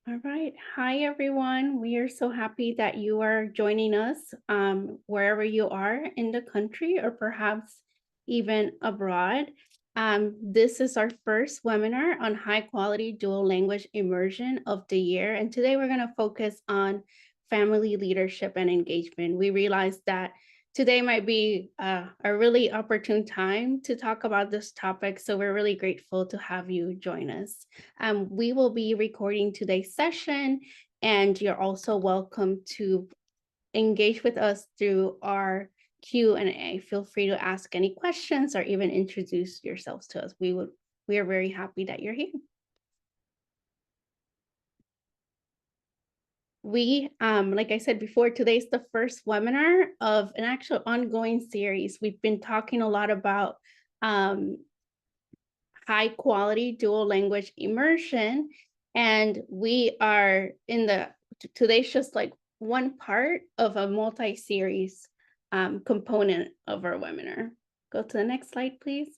All right. Hi, everyone. We are so happy that you are joining us wherever you are in the country or perhaps even abroad. This is our first webinar on high quality dual language immersion of the year. And today we're going to focus on family leadership and engagement. We realize that today might be a really opportune time to talk about this topic. So we're really grateful to have you join us. We will be recording today's session, and you're also welcome to engage with us through our Q&A. Feel free to ask any questions or even introduce yourselves to us. We are very happy that you're here. Like I said before, today's the first webinar of an actual ongoing series. We've been talking a lot about high quality dual language immersion. And we are today's just like one part of a multi-series component of our webinar. Go to the next slide, please.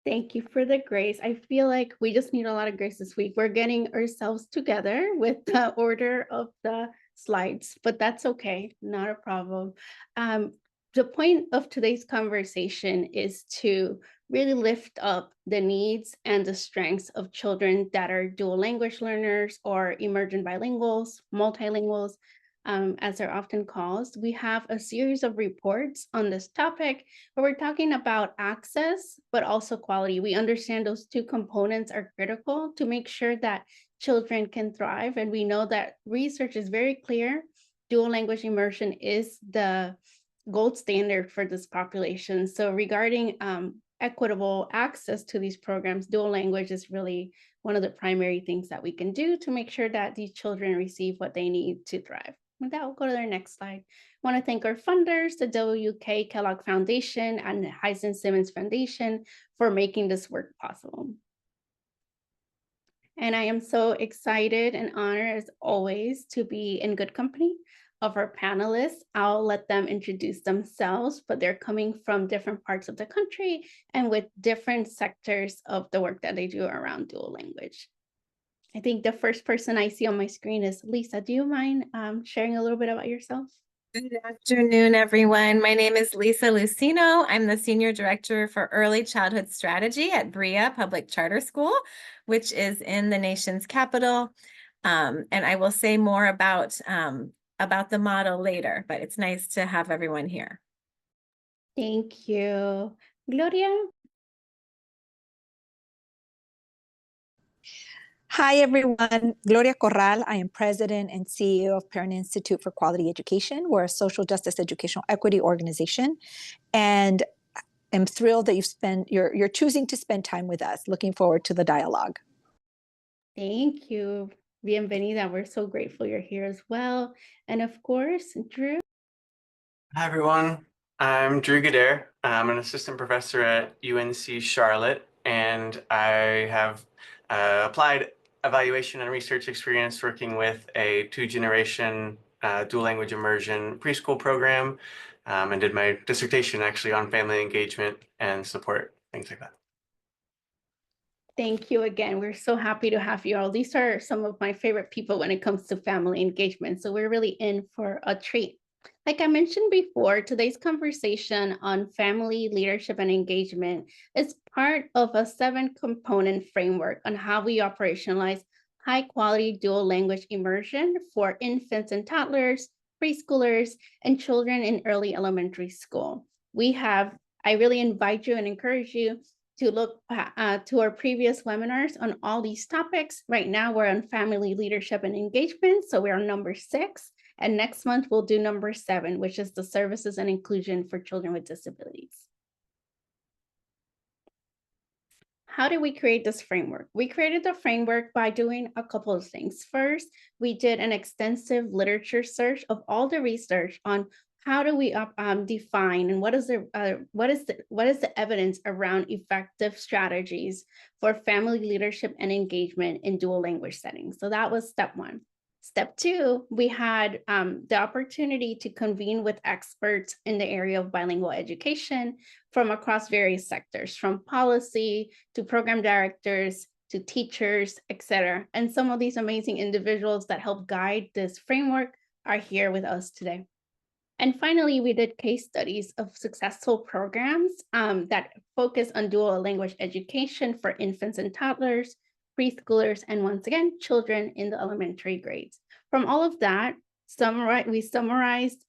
Thank you for the grace. I feel like we just need a lot of grace this week. We're getting ourselves together with the order of the slides, but that's okay, not a problem. The point of today's conversation is to really lift up the needs and the strengths of children that are dual language learners or emergent bilinguals, multilinguals, as they're often called. We have a series of reports on this topic where we're talking about access, but also quality. We understand those two components are critical to make sure that children can thrive. And we know that research is very clear. Dual language immersion is the gold standard for this population. So regarding equitable access to these programs, dual language is really one of the primary things that we can do to make sure that these children receive what they need to thrive. With that, we'll go to their next slide. I want to thank our funders, the W.K. Kellogg Foundation and the Heisen Simmons Foundation, for making this work possible. And I am so excited and honored, as always, to be in good company of our panelists. I'll let them introduce themselves, but they're coming from different parts of the country and with different sectors of the work that they do around dual language. I think the first person I see on my screen is Lisa. Do you mind sharing a little bit about yourself? Good afternoon, everyone. My name is Lisa Lucino. I'm the Senior Director for Early Childhood Strategy at Brea Public Charter School, which is in the nation's capital. And I will say more about the model later, but it's nice to have everyone here. Thank you. Gloria? Hi, everyone. Gloria Corral. I am President and CEO of Parent Institute for Quality Education. We're a social justice educational equity organization. And I'm thrilled that you're choosing to spend time with us. Looking forward to the dialogue. Thank you. Bienvenida. We're so grateful you're here as well. And of course, Drew. Hi, everyone. I'm Drew Godair. I'm an assistant professor at UNC Charlotte, and I have applied evaluation and research experience working with a two-generation dual language immersion preschool program, and did my dissertation actually on family engagement and support, things like that. Thank you again. We're so happy to have you all. These are some of my favorite people when it comes to family engagement. So we're really in for a treat. Like I mentioned before, today's conversation on family leadership and engagement is part of a 7-component framework on how we operationalize high-quality dual language immersion for infants and toddlers, preschoolers, and children in early elementary school. I really invite you and encourage you to look to our previous webinars on all these topics. Right now, we're on family leadership and engagement, so we're on number 6. And next month, we'll do number 7, which is the services and inclusion for children with disabilities. How did we create this framework? We created the framework by doing a couple of things. First, we did an extensive literature search of all the research on how do we define and what is the evidence around effective strategies for family leadership and engagement in dual language settings. So that was step 1. Step 2, we had the opportunity to convene with experts in the area of bilingual education from across various sectors, from policy to program directors to teachers, etc. And some of these amazing individuals that help guide this framework are here with us today. And finally, we did case studies of successful programs that focus on dual language education for infants and toddlers, preschoolers, and once again, children in the elementary grades. From all of that, we summarized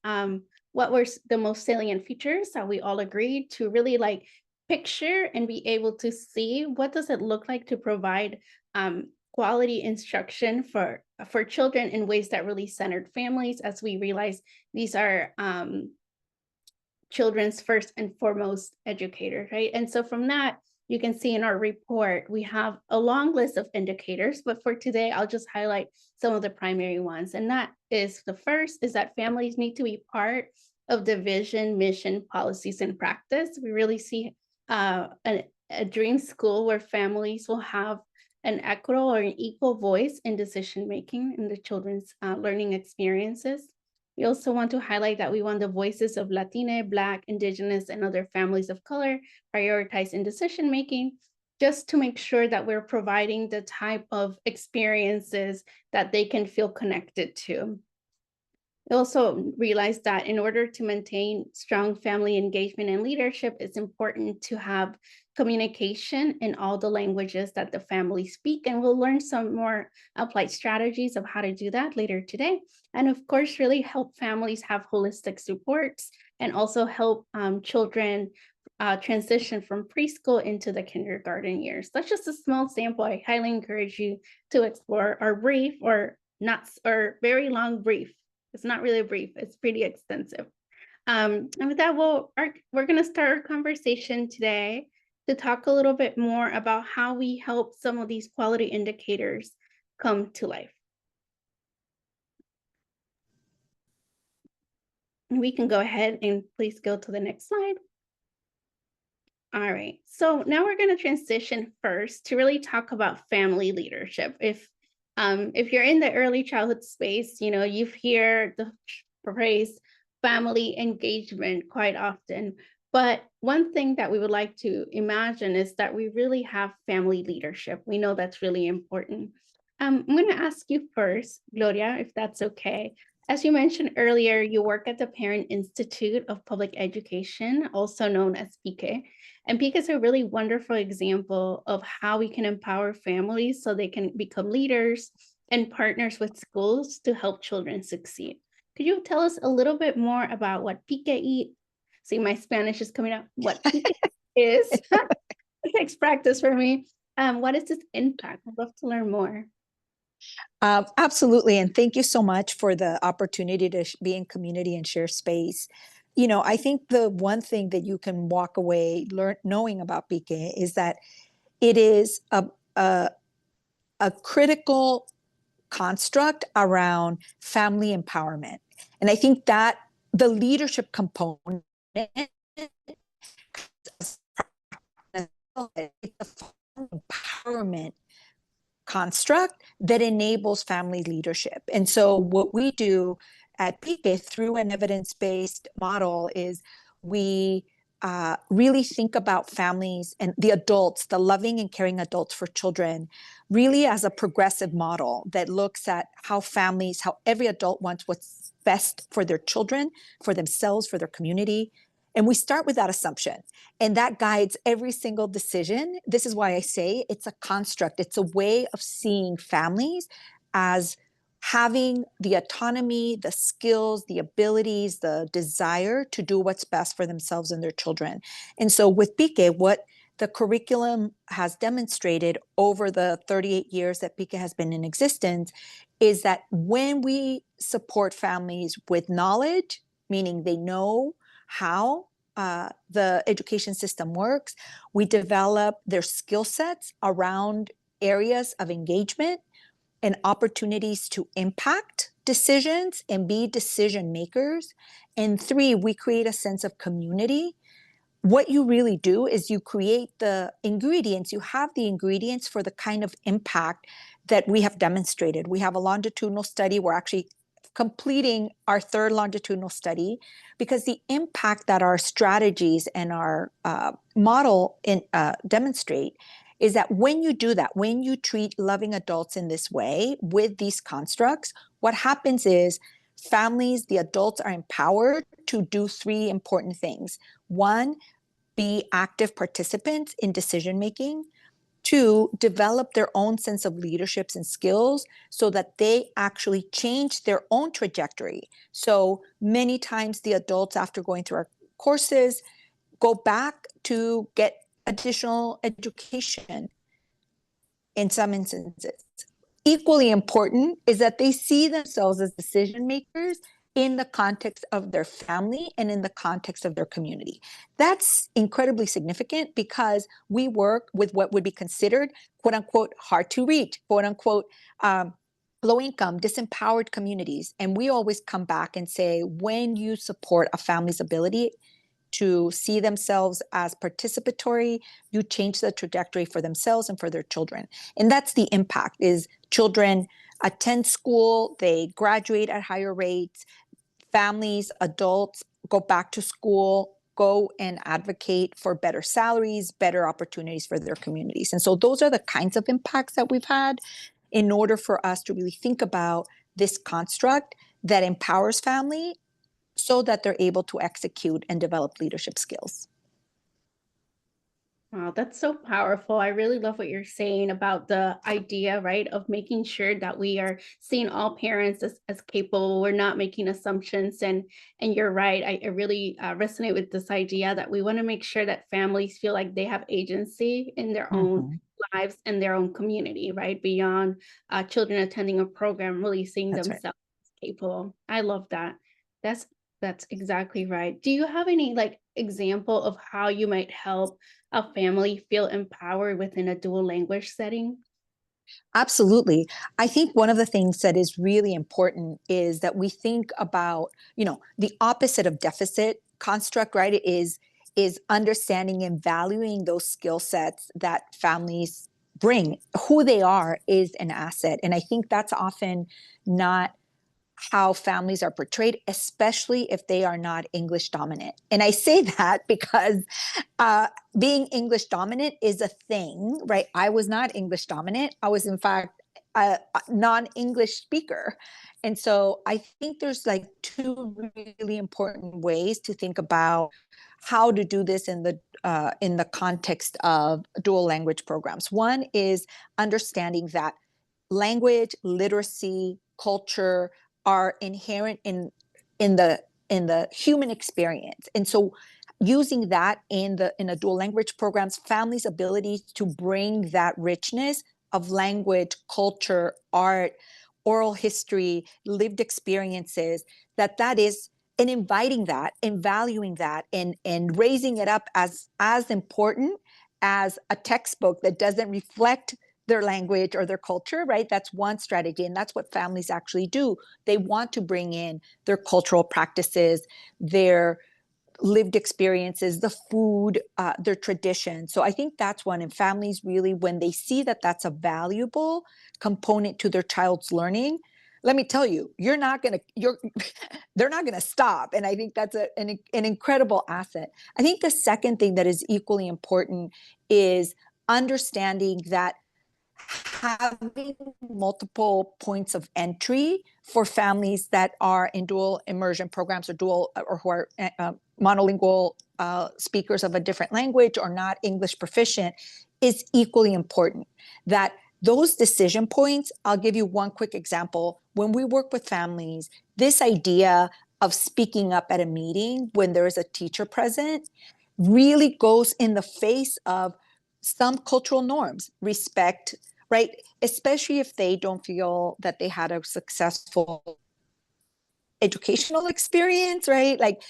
what were the most salient features that we all agreed to really like picture and be able to see what does it look like to provide quality instruction for children in ways that really centered families, as we realize these are children's first and foremost educators, right? And so from that, you can see in our report, we have a long list of indicators, but for today, I'll just highlight some of the primary ones. And that is, the first is that families need to be part of the vision, mission, policies, and practice. We really see a dream school where families will have an equitable or an equal voice in decision-making in the children's learning experiences. We also want to highlight that we want the voices of Latina, Black, Indigenous, and other families of color prioritized in decision-making, just to make sure that we're providing the type of experiences that they can feel connected to. We also realized that in order to maintain strong family engagement and leadership, it's important to have communication in all the languages that the family speak. And we'll learn some more applied strategies of how to do that later today. And of course, really help families have holistic supports and also help children transition from preschool into the kindergarten years. That's just a small sample. I highly encourage you to explore our brief or very long brief. It's not really a brief, it's pretty extensive. And with that, we're going to start our conversation today to talk a little bit more about how we help some of these quality indicators come to life. We can go ahead and please go to the next slide. All right, so now we're going to transition first to really talk about family leadership. If you're in the early childhood space, you know, you've heard the phrase family engagement quite often. But one thing that we would like to imagine is that we really have family leadership. We know that's really important. I'm going to ask you first, Gloria, if that's okay. As you mentioned earlier, you work at the Parent Institute of Public Education, also known as PICE. And PICE is a really wonderful example of how we can empower families so they can become leaders and partners with schools to help children succeed. Could you tell us a little bit more about what PICE, see my Spanish is coming out, what PICE is? It takes practice for me. What is this impact? I'd love to learn more. Absolutely. And thank you so much for the opportunity to be in community and share space. You know, I think the one thing that you can walk away knowing about PICE is that it is a critical construct around family empowerment. And I think that the leadership component empowerment construct that enables family leadership. And so what we do at PICE through an evidence-based model is we really think about families and the adults, the loving and caring adults for children, really as a progressive model that looks at how families, how every adult wants what's best for their children, for themselves, for their community. And we start with that assumption, and that guides every single decision. This is why I say it's a construct. It's a way of seeing families as having the autonomy, the skills, the abilities, the desire to do what's best for themselves and their children. And so with PICE, what the curriculum has demonstrated over the 38 years that PICE has been in existence is that when we support families with knowledge, meaning they know how the education system works, we develop their skill sets around areas of engagement and opportunities to impact decisions and be decision makers. And 3, we create a sense of community. What you really do is you create the ingredients, you have the ingredients for the kind of impact that we have demonstrated. We have a longitudinal study. We're actually completing our third longitudinal study because the impact that our strategies and our model demonstrate is that when you do that, when you treat loving adults in this way with these constructs, what happens is families, the adults are empowered to do three important things. One, be active participants in decision making. Two, develop their own sense of leaderships and skills so that they actually change their own trajectory. So many times the adults, after going through our courses, go back to get additional education in some instances. Equally important is that they see themselves as decision makers in the context of their family and in the context of their community. That's incredibly significant because we work with what would be considered, quote unquote, hard to reach, quote unquote, low income, disempowered communities. And we always come back and say, when you support a family's ability to see themselves as participatory, you change the trajectory for themselves and for their children. And that's the impact, is children attend school, they graduate at higher rates, families, adults go back to school, go and advocate for better salaries, better opportunities for their communities. And so those are the kinds of impacts that we've had in order for us to really think about this construct that empowers family so that they're able to execute and develop leadership skills. Wow, that's so powerful. I really love what you're saying about the idea, right, of making sure that we are seeing all parents as capable. We're not making assumptions. And you're right. I really resonate with this idea that we want to make sure that families feel like they have agency in their own lives and their own community, right? Beyond children attending a program, really seeing That's themselves as capable. I love that. That's exactly right. Do you have any example of how you might help a family feel empowered within a dual language setting? Absolutely. I think one of the things that is really important is that we think about, the opposite of deficit construct, right? Is understanding and valuing those skill sets that families bring. Who they are is an asset. And I think that's often not how families are portrayed, especially if they are not English dominant. And I say that because being English dominant is a thing, right? I was not English dominant. I was, in fact, a non-English speaker. And so I think there's two really important ways to think about how to do this in the context of dual language programs. One is understanding that language, literacy, culture are inherent in the human experience. And so using that in a dual language programs, families' ability to bring that richness of language, culture, art, oral history, lived experiences, that is, and inviting that and valuing that and raising it up as important as a textbook that doesn't reflect their language or their culture, right? That's one strategy. And that's what families actually do. They want to bring in their cultural practices, their lived experiences, the food, their tradition. So I think that's one. And families really, when they see that that's a valuable component to their child's learning, let me tell you, they're not going to stop. And I think that's an incredible asset. I think the second thing that is equally important is understanding that having multiple points of entry for families that are in dual immersion programs or who are monolingual speakers of a different language or not English proficient is equally important. That those decision points, I'll give you one quick example. When we work with families, this idea of speaking up at a meeting when there is a teacher present really goes in the face of some cultural norms, respect, right? Especially if they don't feel that they had a successful educational experience, right? Like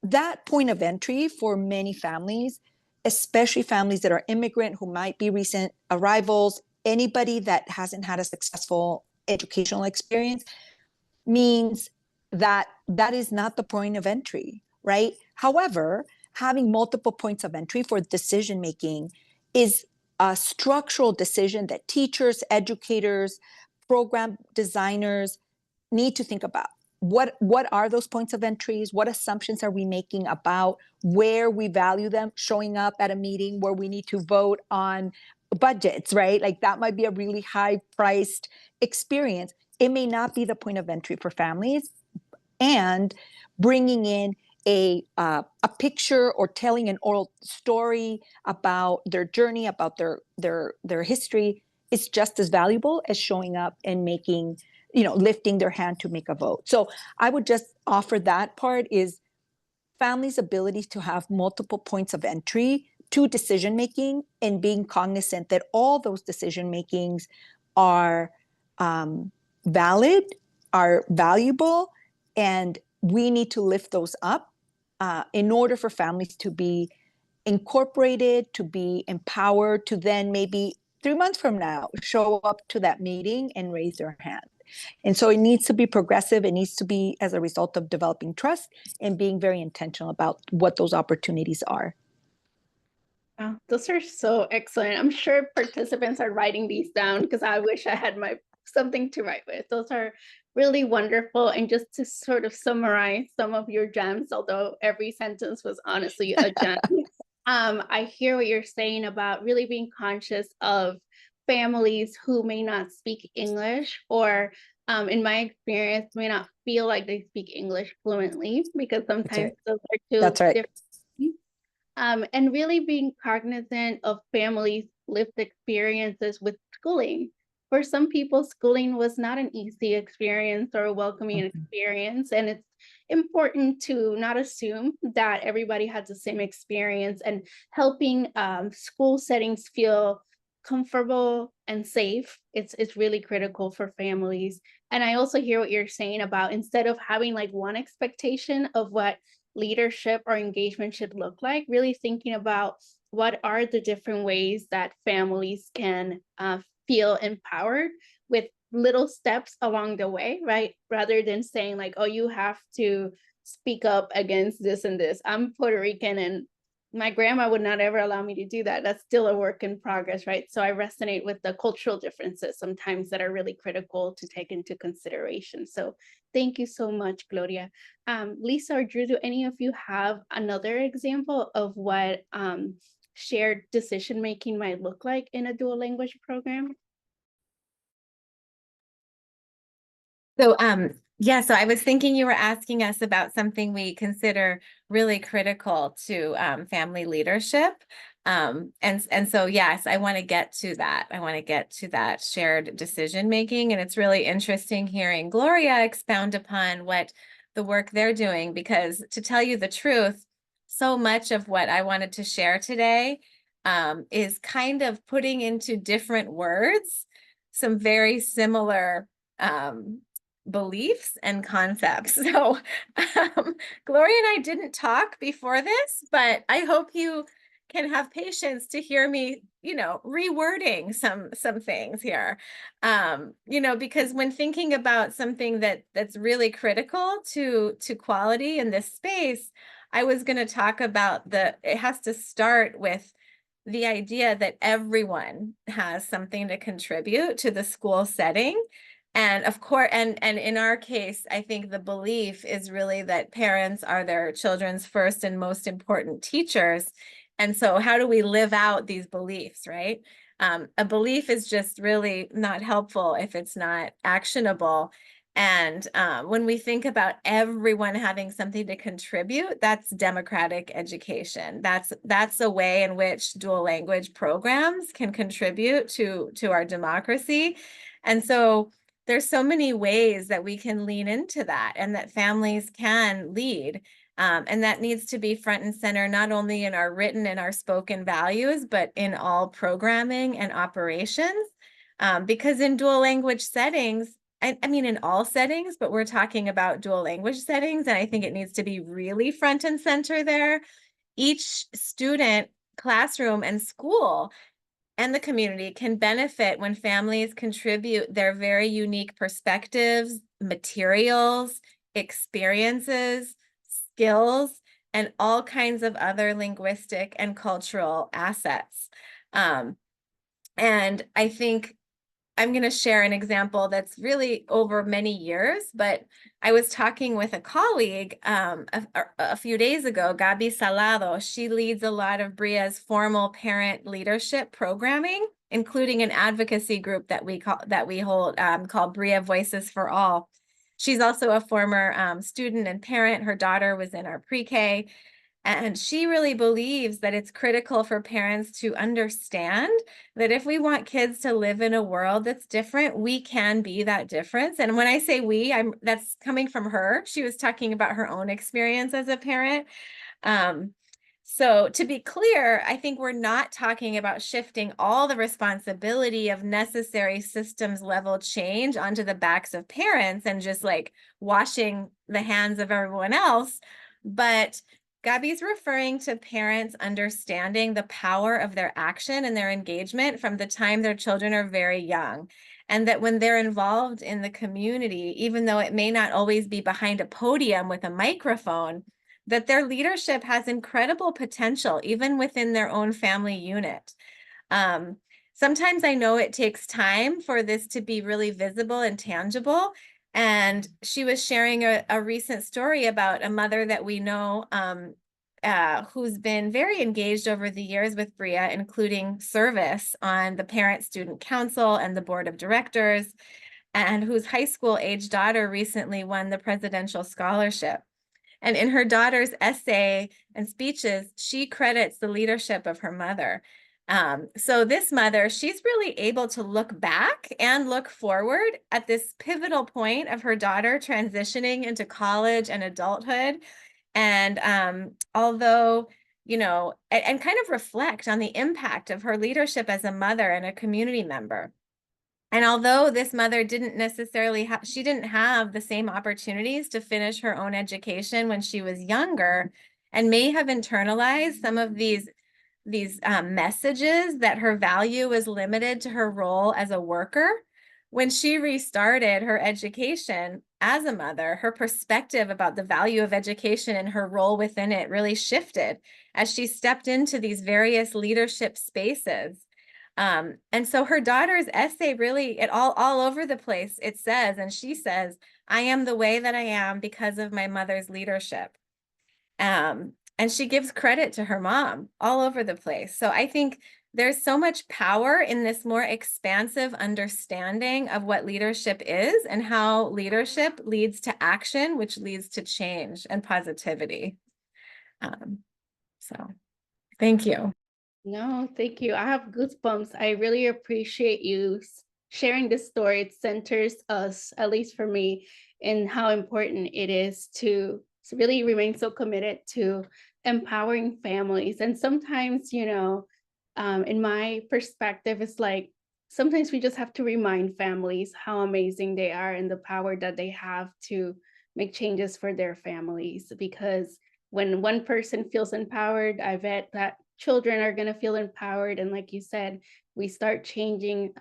that point of entry for many families, especially families that are immigrant who might be recent arrivals, anybody that hasn't had a successful educational experience, means that that is not the point of entry, right? However, having multiple points of entry for decision making is structural decision that teachers, educators, program designers need to think about. What are those points of entries? What assumptions are we making about where we value them showing up at a meeting where we need to vote on budgets, right? Like that might be a really high priced experience. It may not be the point of entry for families, and bringing in a picture or telling an oral story about their journey, about their history is just as valuable as showing up and making, lifting their hand to make a vote. So I would just offer that part is families' ability to have multiple points of entry to decision making and being cognizant that all those decision makings are valid, are valuable, and we need to lift those up in order for families to be incorporated, to be empowered, to then maybe 3 months from now show up to that meeting and raise their hand. And so it needs to be progressive. It needs to be as a result of developing trust and being very intentional about what those opportunities are. Wow, those are so excellent. I'm sure participants are writing these down because I wish I had something to write with. Those are really wonderful. And just to sort of summarize some of your gems, although every sentence was honestly a gem, I hear what you're saying about really being conscious of families who may not speak English or in my experience, may not feel like they speak English fluently because sometimes those are two different things. And really being cognizant of families' lived experiences with schooling. For some people, schooling was not an easy experience or a welcoming experience. And it's important to not assume that everybody has the same experience, and helping school settings feel comfortable and safe. It's really critical for families. And I also hear what you're saying about, instead of having like one expectation of what leadership or engagement should look like, really thinking about what are the different ways that families can feel empowered with little steps along the way, right? Rather than saying like, oh, you have to speak up against this and this. I'm Puerto Rican and my grandma would not ever allow me to do that. That's still a work in progress, right? So I resonate with the cultural differences sometimes that are really critical to take into consideration. So thank you so much, Gloria. Lisa or Drew, do any of you have another example of what shared decision-making might look like in a dual language program? So, yeah, so I was thinking you were asking us about something we consider really critical to family leadership. And so, yes, I want to get to that. I want to get to that shared decision making. And it's really interesting hearing Gloria expound upon what the work they're doing, because to tell you the truth, so much of what I wanted to share today is kind of putting into different words some very similar beliefs and concepts. So Gloria and I didn't talk before this, but I hope you can have patience to hear me, rewording some things here. Because when thinking about something that's really critical to quality in this space, I was going to talk about it has to start with the idea that everyone has something to contribute to the school setting. And of course, and in our case, I think the belief is really that parents are their children's first and most important teachers. And so how do we live out these beliefs, right? A belief is just really not helpful if it's not actionable. And when we think about everyone having something to contribute, that's democratic education. That's a way in which dual language programs can contribute to our democracy. And so there's so many ways that we can lean into that, and that families can lead. And that needs to be front and center, not only in our written and our spoken values, but in all programming and operations. Because in dual language settings, I mean, in all settings, but we're talking about dual language settings, and I think it needs to be really front and center there. Each student, classroom, and school and the community can benefit when families contribute their very unique perspectives, materials, experiences, skills, and all kinds of other linguistic and cultural assets. And I think I'm going to share an example that's really over many years, but I was talking with a colleague a few days ago, Gabi Salado. She leads a lot of BRIA's formal parent leadership programming, including an advocacy group that we hold called BRIA Voices for All. She's also a former student and parent. Her daughter was in our pre-K. And she really believes that it's critical for parents to understand that if we want kids to live in a world that's different, we can be that difference. And when I say we, that's coming from her. She was talking about her own experience as a parent. So to be clear, I think we're not talking about shifting all the responsibility of necessary systems level change onto the backs of parents and just like washing the hands of everyone else. But Gabby's referring to parents understanding the power of their action and their engagement from the time their children are very young. And that when they're involved in the community, even though it may not always be behind a podium with a microphone, that their leadership has incredible potential, even within their own family unit. Sometimes I know it takes time for this to be really visible and tangible. And she was sharing a recent story about a mother that we know who's been very engaged over the years with BRIA, including service on the Parent-Student Council and the board of directors, and whose high school age daughter recently won the presidential scholarship. And in her daughter's essay and speeches, she credits the leadership of her mother. So this mother, she's really able to look back and look forward at this pivotal point of her daughter transitioning into college and adulthood. And although, and kind of reflect on the impact of her leadership as a mother and a community member. And although this mother didn't necessarily she didn't have the same opportunities to finish her own education when she was younger, and may have internalized some of these messages that her value was limited to her role as a worker, when she restarted her education as a mother, her perspective about the value of education and her role within it really shifted as she stepped into these various leadership spaces. And so her daughter's essay really, all over the place, it says, and she says, I am the way that I am because of my mother's leadership. And she gives credit to her mom all over the place. So I think there's so much power in this more expansive understanding of what leadership is and how leadership leads to action, which leads to change and positivity. So thank you. No, thank you. I have goosebumps. I really appreciate you sharing this story. It centers us, at least for me, in how important it is to really remain so committed to empowering families. And sometimes, in my perspective, it's like sometimes we just have to remind families how amazing they are and the power that they have to make changes for their families. Because when one person feels empowered, I bet that children are going to feel empowered. And like you said, we start changing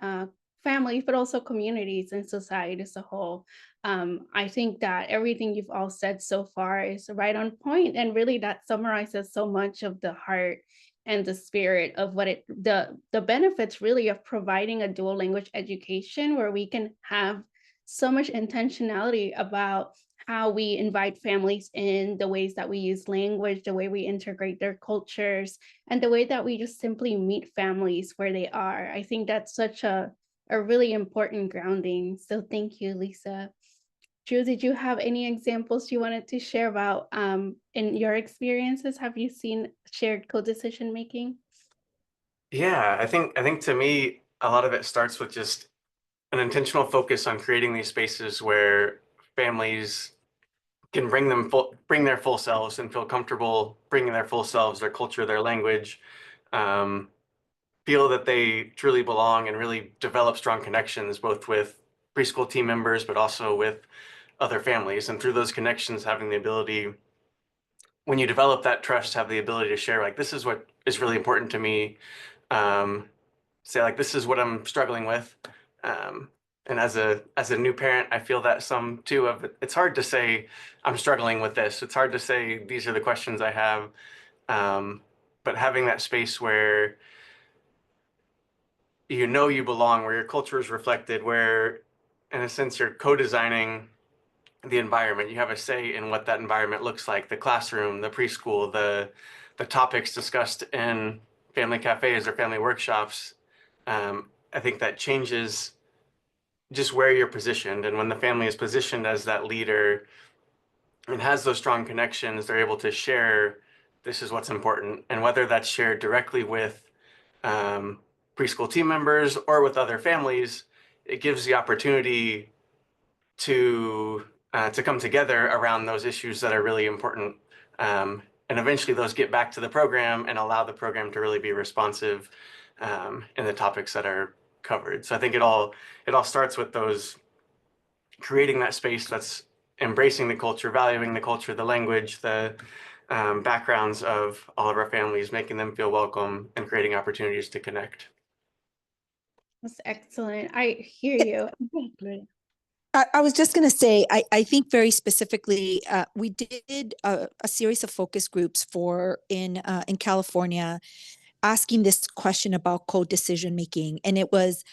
families, but also communities and society as a whole. I think that everything you've all said so far is right on point, and really that summarizes so much of the heart and the spirit of what the benefits really of providing a dual language education, where we can have so much intentionality about how we invite families in, the ways that we use language, the way we integrate their cultures, and the way that we just simply meet families where they are. I think that's such a really important grounding. So thank you, Lisa. Drew, did you have any examples you wanted to share about in your experiences? Have you seen shared co-decision making? Yeah, I think to me, a lot of it starts with just an intentional focus on creating these spaces where families can bring their full selves and feel comfortable bringing their full selves, their culture, their language, feel that they truly belong, and really develop strong connections, both with preschool team members, but also with other families. And through those connections, having the ability, when you develop that trust, have the ability to share, like, this is what is really important to me. Say, like, this is what I'm struggling with. And as a new parent, I feel that some too of it. It's hard to say I'm struggling with this. It's hard to say these are the questions I have. But having that space where you know you belong, where your culture is reflected, where in a sense you're co-designing the environment. You have a say in what that environment looks like, the classroom, the preschool, the topics discussed in family cafes or family workshops. I think that changes just where you're positioned. And when the family is positioned as that leader and has those strong connections, they're able to share, this is what's important. And whether that's shared directly with preschool team members or with other families, it gives the opportunity to come together around those issues that are really important. And eventually those get back to the program and allow the program to really be responsive in the topics that are covered. So I think it all starts with those, creating that space that's embracing the culture, valuing the culture, the language, the backgrounds of all of our families, making them feel welcome and creating opportunities to connect. That's excellent. I hear you. Okay, I was just going to say, I think very specifically, we did a series of focus groups in California, asking this question about co-decision making. And it was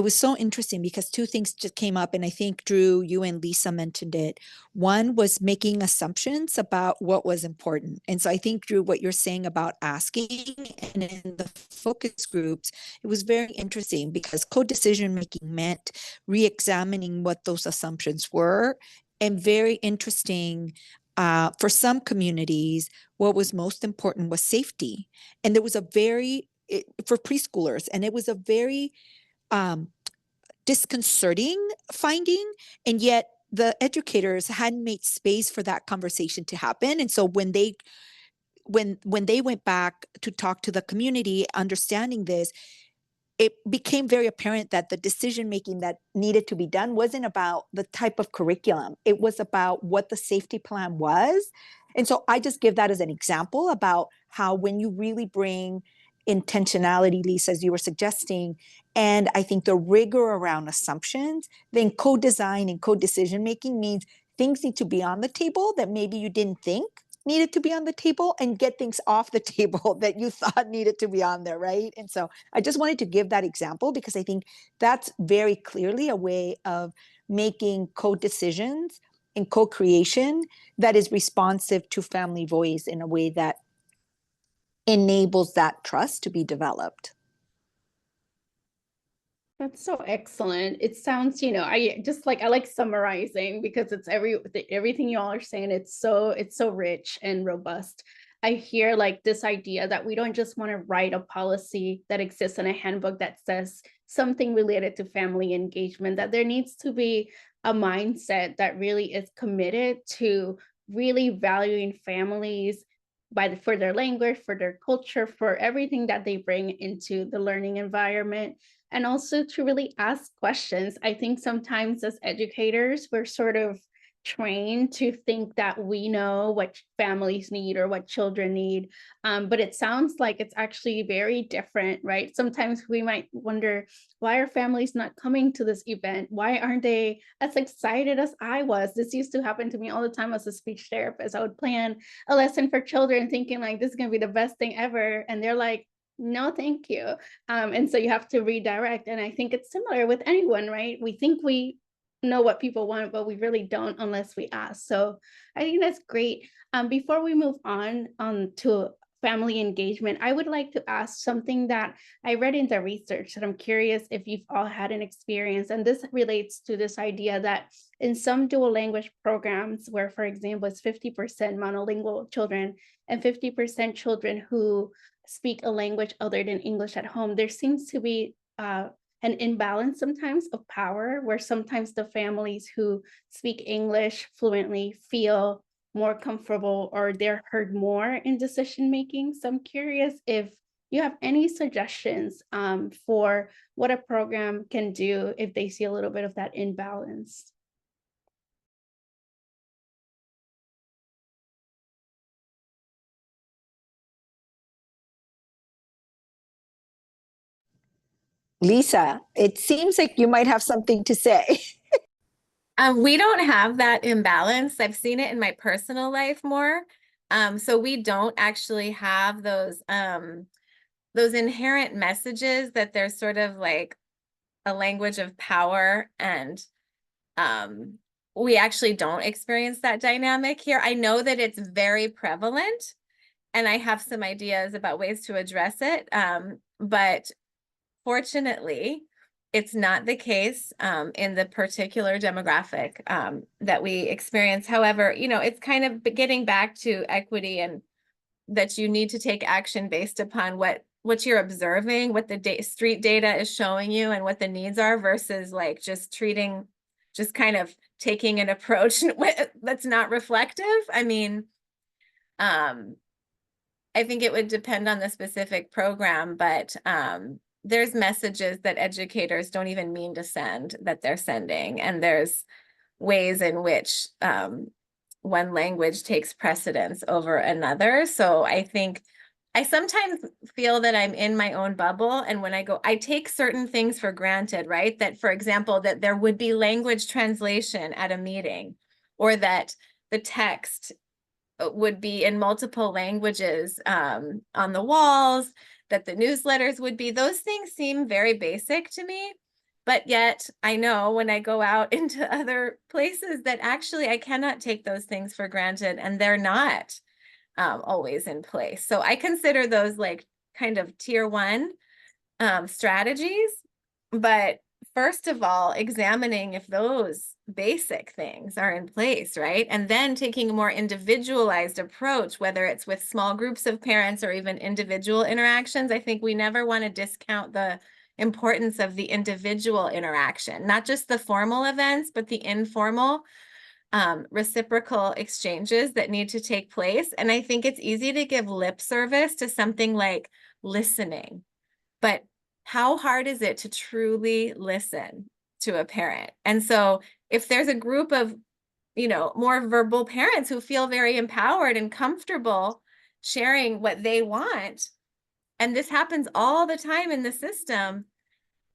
so interesting because two things just came up. And I think, Drew, you and Lisa mentioned it. One was making assumptions about what was important. And so I think, Drew, what you're saying about asking, and in the focus groups, it was very interesting because co-decision making meant re-examining what those assumptions were. And very interesting, for some communities, what was most important was safety. And there was for preschoolers, and it was a very disconcerting finding. And yet the educators hadn't made space for that conversation to happen. And so when they went back to talk to the community, understanding this, it became very apparent that the decision making that needed to be done wasn't about the type of curriculum. It was about what the safety plan was. And so I just give that as an example about how when you really bring intentionality, Lisa, as you were suggesting, and I think the rigor around assumptions, then co-design and co-decision making means things need to be on the table that maybe you didn't think needed to be on the table, and get things off the table that you thought needed to be on there, right? And so I just wanted to give that example because I think that's very clearly a way of making co-decisions and co-creation that is responsive to family voice in a way that enables that trust to be developed. that's so excellent. It sounds, I like summarizing because it's everything you all are saying. It's so rich and robust. I hear like this idea that we don't just want to write a policy that exists in a handbook that says something related to family engagement, that there needs to be a mindset that really is committed to really valuing families for their language, for their culture, for everything that they bring into the learning environment. And also to really ask questions. I think sometimes as educators, we're sort of trained to think that we know what families need or what children need. But it sounds like it's actually very different, right? Sometimes we might wonder, why are families not coming to this event? Why aren't they as excited as I was? This used to happen to me all the time as a speech therapist. I would plan a lesson for children thinking like, this is gonna be the best thing ever. And they're like, no, thank you. And so you have to redirect. And I think it's similar with anyone, right? We think we know what people want, but we really don't unless we ask. So I think that's great. Before we move on to family engagement, I would like to ask something that I read in the research that I'm curious if you've all had an experience. And this relates to this idea that in some dual language programs where, for example, it's 50% monolingual children and 50% children who speak a language other than English at home, there seems to be an imbalance sometimes of power, where sometimes the families who speak English fluently feel more comfortable or they're heard more in decision making. So I'm curious if you have any suggestions for what a program can do if they see a little bit of that imbalance. Lisa, it seems like you might have something to say. We don't have that imbalance. I've seen it in my personal life more. So we don't actually have those those inherent messages that there's sort of like a language of power, and we actually don't experience that dynamic here. I know that it's very prevalent, and I have some ideas about ways to address it. But fortunately, it's not the case in the particular demographic that we experience. However, you know, it's kind of getting back to equity, and that you need to take action based upon what you're observing, what the street data is showing you, and what the needs are, versus like just kind of taking an approach that's not reflective. I mean, I think it would depend on the specific program, but there's messages that educators don't even mean to send that they're sending. And there's ways in which one language takes precedence over another. So I think I sometimes feel that I'm in my own bubble. And when I take certain things for granted, right? That, for example, that there would be language translation at a meeting, or that the text would be in multiple languages on the walls, that the newsletters would be. Those things seem very basic to me. But yet I know when I go out into other places that actually I cannot take those things for granted, and they're not always in place. So I consider those like kind of tier one strategies. But first of all, examining if those basic things are in place, right? And then taking a more individualized approach, whether it's with small groups of parents or even individual interactions. I think we never want to discount the importance of the individual interaction, not just the formal events, but the informal reciprocal exchanges that need to take place. And I think it's easy to give lip service to something like listening, but how hard is it to truly listen to a parent? And so if there's a group of, you know, more verbal parents who feel very empowered and comfortable sharing what they want, and this happens all the time in the system,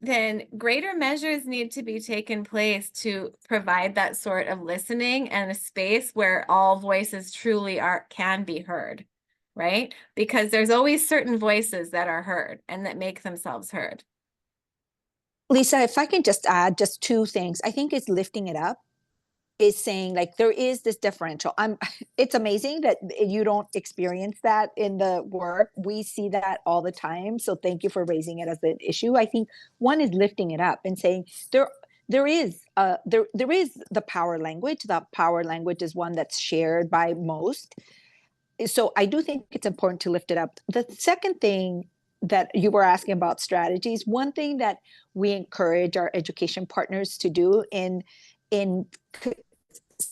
then greater measures need to be taken place to provide that sort of listening and a space where all voices truly can be heard, right? Because there's always certain voices that are heard and that make themselves heard. Lisa, if I can just add just two things, I think it's lifting it up, is saying like there is this differential. It's amazing that you don't experience that in the work. We see that all the time. So thank you for raising it as an issue. I think one is lifting it up and saying there is the power language. The power language is one that's shared by most. So I do think it's important to lift it up. The second thing that you were asking about strategies, one thing that we encourage our education partners to do in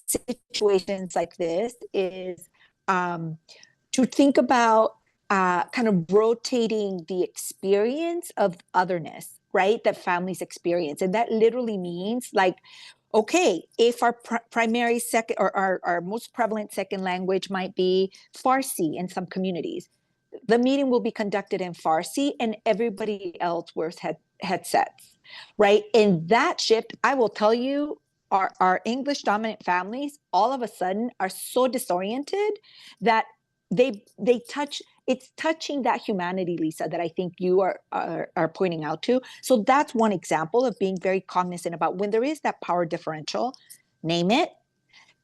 situations like this is to think about kind of rotating the experience of otherness, right? That families experience. And that literally means like, okay, if our primary second or our most prevalent second language might be Farsi in some communities, the meeting will be conducted in Farsi and everybody else wears headsets, right? In that shift, I will tell you, our English dominant families all of a sudden are so disoriented that it's touching that humanity, Lisa, that I think you are pointing out to. So that's one example of being very cognizant about when there is that power differential, name it,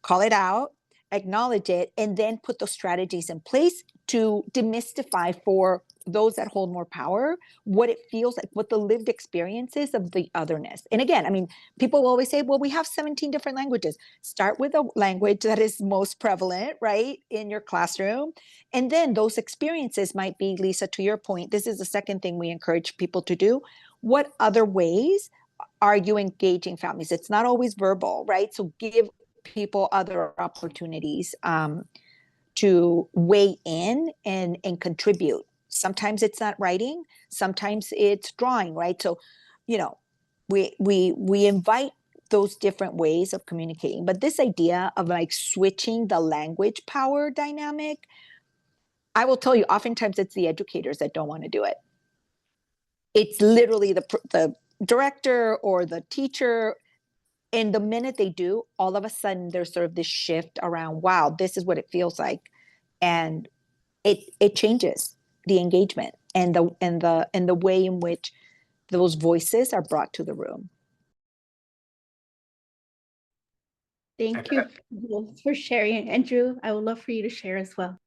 call it out, acknowledge it, and then put those strategies in place to demystify for those that hold more power what it feels like, what the lived experience is of the otherness. And again, I mean, people will always say, well, we have 17 different languages. Start with a language that is most prevalent, right, in your classroom. And then those experiences might be, Lisa, to your point, this is the second thing we encourage people to do. What other ways are you engaging families? It's not always verbal, right? So give people other opportunities to weigh in and contribute. Sometimes it's not writing, sometimes it's drawing, right? So, you know, we invite those different ways of communicating. But this idea of like switching the language power dynamic, I will tell you, oftentimes it's the educators that don't want to do it. It's literally the director or the teacher. And the minute they do, all of a sudden there's sort of this shift around, wow, this is what it feels like. And it changes the engagement. and the way in which those voices are brought to the room. Thank you both for sharing. Andrew, I would love for you to share as well.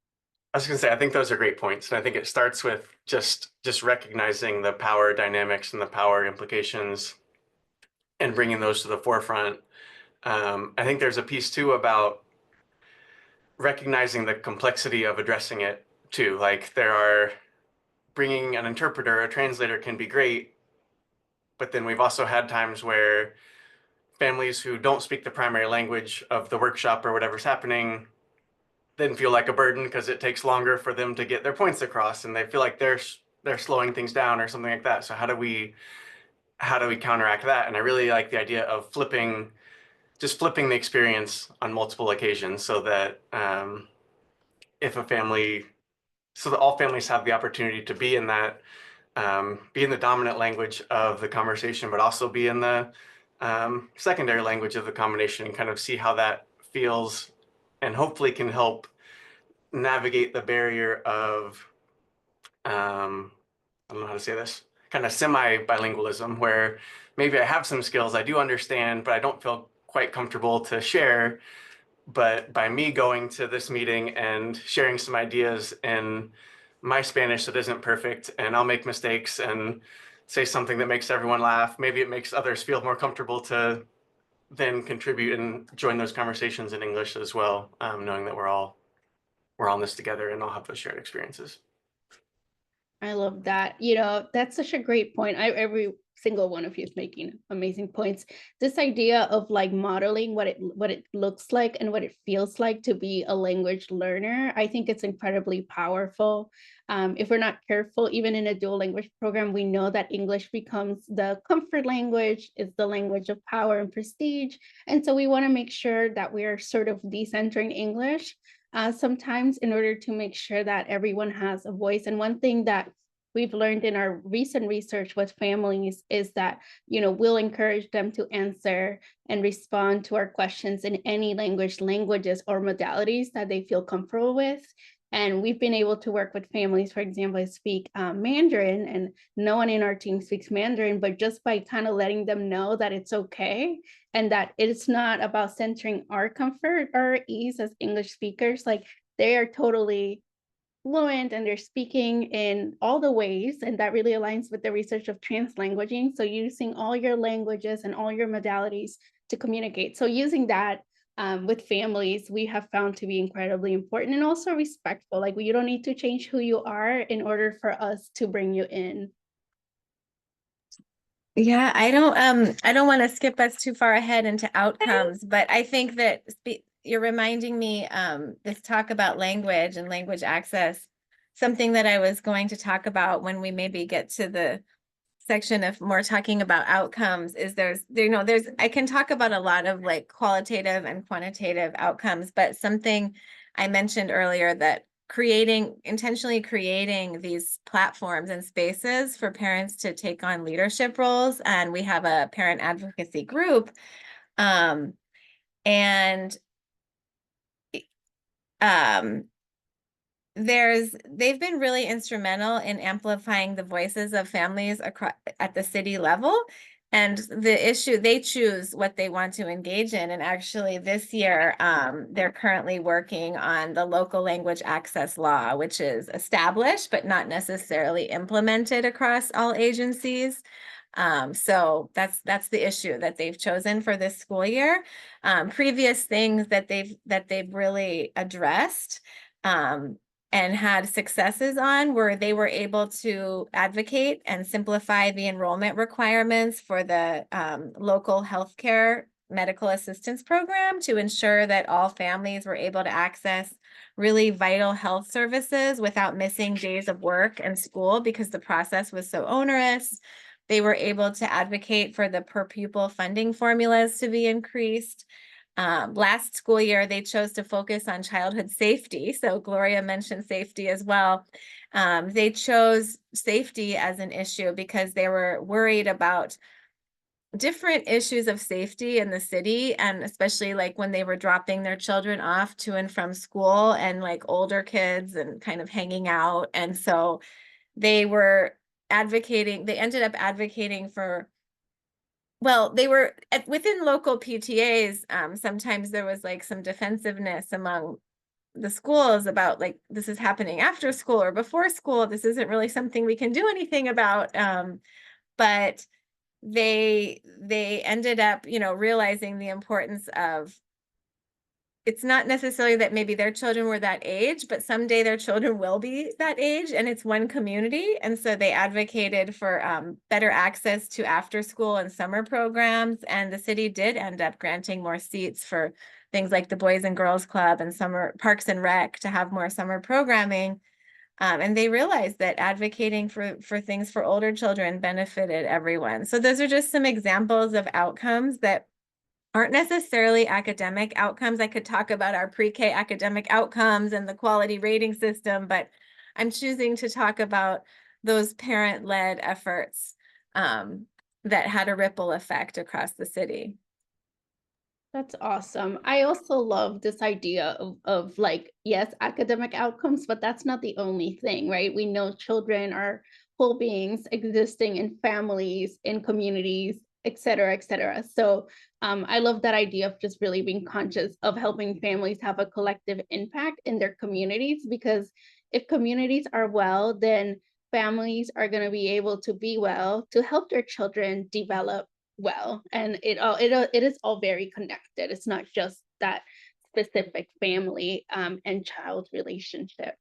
I was going to say, I think those are great points. And I think it starts with just recognizing the power dynamics and the power implications and bringing those to the forefront. I think there's a piece too about recognizing the complexity of addressing it too. Like bringing an interpreter, a translator can be great, but then we've also had times where families who don't speak the primary language of the workshop or whatever's happening then feel like a burden because it takes longer for them to get their points across, and they feel like they're slowing things down or something like that. So how do we counteract that? And I really like the idea of flipping the experience on multiple occasions, so that so that all families have the opportunity to be in that, be in the dominant language of the conversation, but also be in the secondary language of the combination, and kind of see how that feels, and hopefully can help navigate the barrier of, I don't know how to say this, kind of semi-bilingualism, where maybe I have some skills I do understand, but I don't feel quite comfortable to share. But by me going to this meeting and sharing some ideas in my Spanish that isn't perfect, and I'll make mistakes and say something that makes everyone laugh, maybe it makes others feel more comfortable to then contribute and join those conversations in English as well, knowing that we're all in this together and all have those shared experiences. I love that. That's such a great point. Every single one of you is making amazing points. This idea of like modeling what it looks like and what it feels like to be a language learner, I think it's incredibly powerful. If we're not careful, even in a dual language program, we know that English becomes the comfort language, it's the language of power and prestige. And so we want to make sure that we are sort of decentering English sometimes in order to make sure that everyone has a voice. And one thing that we've learned in our recent research with families is that, we'll encourage them to answer and respond to our questions in any languages or modalities that they feel comfortable with. And we've been able to work with families, for example, who speak Mandarin, and no one in our team speaks Mandarin, but just by kind of letting them know that it's okay and that it's not about centering our comfort or ease as English speakers, like they are totally fluent and they're speaking in all the ways, and that really aligns with the research of translanguaging. So using all your languages and all your modalities to communicate. So using that with families, we have found to be incredibly important, and also respectful. Like you don't need to change who you are in order for us to bring you in. Yeah, I don't want to skip us too far ahead into outcomes, but I think that you're reminding me this talk about language and language access, something that I was going to talk about when we maybe get to the section of more talking about outcomes is I can talk about a lot of like qualitative and quantitative outcomes, but something I mentioned earlier, that intentionally creating these platforms and spaces for parents to take on leadership roles. And we have a parent advocacy group, and they've been really instrumental in amplifying the voices of families at the city level. And the issue, they choose what they want to engage in. And actually this year, they're currently working on the local language access law, which is established, but not necessarily implemented across all agencies. So that's the issue that they've chosen for this school year. Previous things that they've really addressed, and had successes on, where they were able to advocate and simplify the enrollment requirements for the local healthcare medical assistance program to ensure that all families were able to access really vital health services without missing days of work and school because the process was so onerous. They were able to advocate for the per pupil funding formulas to be increased. Last school year, they chose to focus on childhood safety. So Gloria mentioned safety as well. They chose safety as an issue because they were worried about different issues of safety in the city, and especially like when they were dropping their children off to and from school, and like older kids and kind of hanging out. And so they were advocating, they ended up advocating for, well, they were within local PTAs. Sometimes there was like some defensiveness among the schools about like, this is happening after school or before school. This isn't really something we can do anything about. But they ended up, you know, realizing the importance of, it's not necessarily that maybe their children were that age, but someday their children will be that age, and it's one community. And so they advocated for better access to after school and summer programs. And the city did end up granting more seats for things like the Boys and Girls Club and summer Parks and Rec to have more summer programming. And they realized that advocating for things for older children benefited everyone. So those are just some examples of outcomes that aren't necessarily academic outcomes. I could talk about our pre-K academic outcomes and the quality rating system, but I'm choosing to talk about those parent-led efforts that had a ripple effect across the city. That's awesome. I also love this idea of like, yes, academic outcomes, but that's not the only thing, right? We know children are whole beings existing in families, in communities, et cetera, et cetera. So I love that idea of just really being conscious of helping families have a collective impact in their communities, because if communities are well, then families are going to be able to be well to help their children develop well, and it is all very connected. It's not just that specific family and child relationship.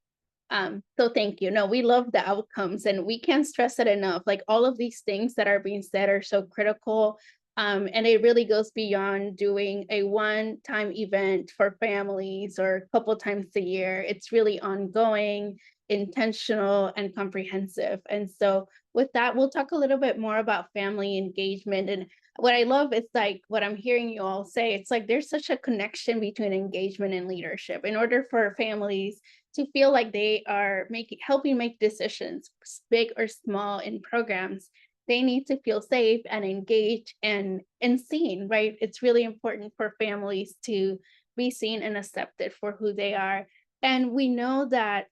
So thank you. No, we love the outcomes, and we can't stress it enough. Like, all of these things that are being said are so critical. And it really goes beyond doing a one-time event for families or a couple times a year. It's really ongoing, intentional, and comprehensive. And so with that, we'll talk a little bit more about family engagement. And what I love is like what I'm hearing you all say, it's like there's such a connection between engagement and leadership. In order for families to feel like they are helping make decisions, big or small, in programs, they need to feel safe and engaged and seen, right? It's really important for families to be seen and accepted for who they are. And we know that